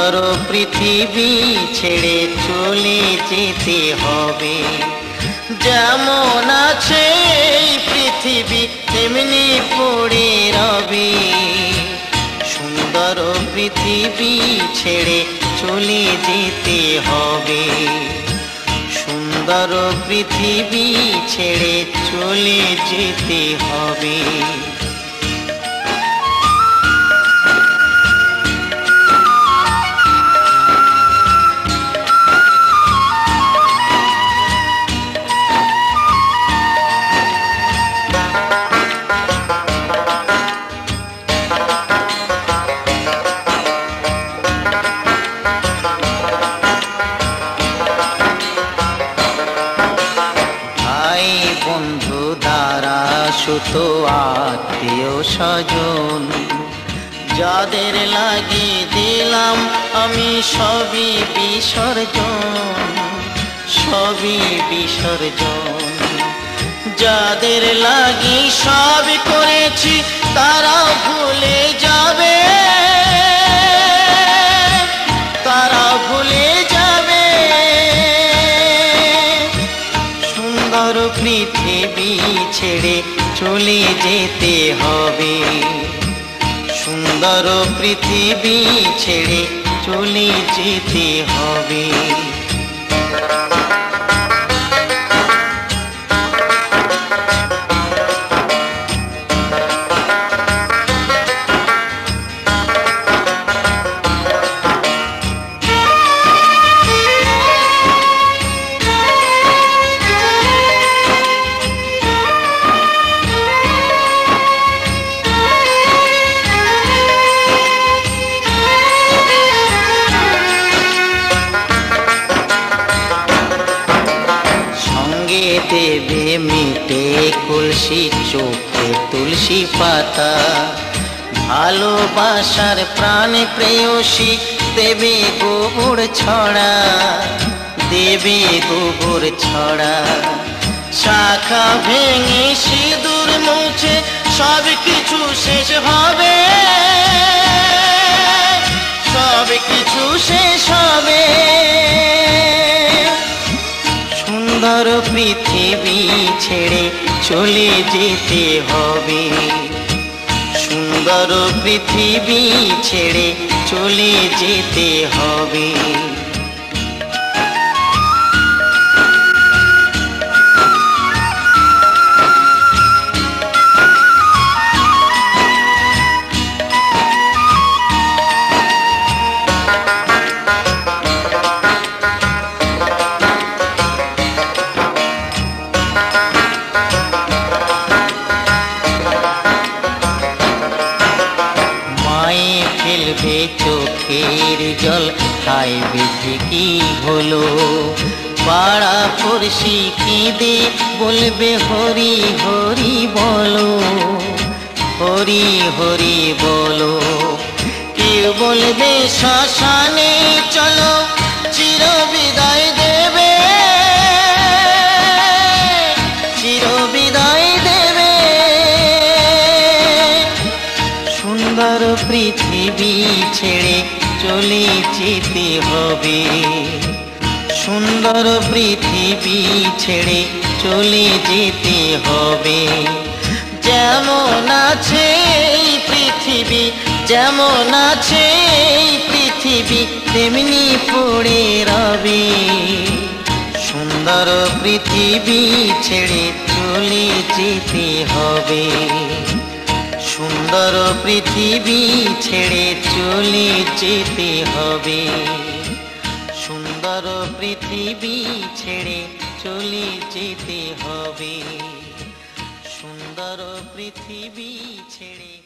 সুন্দর পৃথিবী ছেড়ে চলে যেতে হবে। যেমন আছে এই পৃথিবী তেমনি পড়ে রবে। সুন্দর পৃথিবী ছেড়ে চলে যেতে হবে। সুন্দর পৃথিবী ছেড়ে চলে যেতে হবে। বন্ধু দ্বারা সুত আত্মীয় স্বজন যাদের লাগিয়ে দিলাম আমি সবই বিসর্জন, সবই বিসর্জন। যাদের লাগি সব করেছি তারা ভুলে যাবে, তারা ভুলে যাবে। সুন্দর পৃথিবী ছেড়ে চলে যেতে হবে। সুন্দর পৃথিবী ছেড়ে চলে যেতে হবে। দেবে মিটে কলসি চোখে তুলসী পাতা। ভালোবাসার প্রাণে প্রেয়সী দেবে গোবর ছড়া, দেবে গোবর ছড়া। শাখা ভেঙে সিঁদুর মুছে সব কিছু শেষ হবে, সব কিছু শেষ হবে। সুন্দর পৃথিবী ছেড়ে চলে যেতে হবে। সুন্দর পৃথিবী ছেড়ে চলে যেতে হবে। ফেলবে চোখের জল, হায় বিধি কি হলো। পাড়া পড়শি কেঁদে বলবে হরি হরি বলো, হরি হরি বলো। কেউ বলবে শ্মশানে চলো, চির বিদায় দেবে, চির বিদায় দেবে। সুন্দর পৃথিবী ছেড়ে চলে যেতে হবে। সুন্দর পৃথিবী ছেড়ে চলে যেতে হবে। যেমন আছে এই পৃথিবী, যেমন আছে এই পৃথিবী তেমনি পড়ে রবে। সুন্দর পৃথিবী ছেড়ে চলে যেতে হবে। সুন্দর পৃথিবী ছেড়ে চলে যেতে হবে। সুন্দর পৃথিবী ছেড়ে চলে যেতে হবে। সুন্দর পৃথিবী ছেড়ে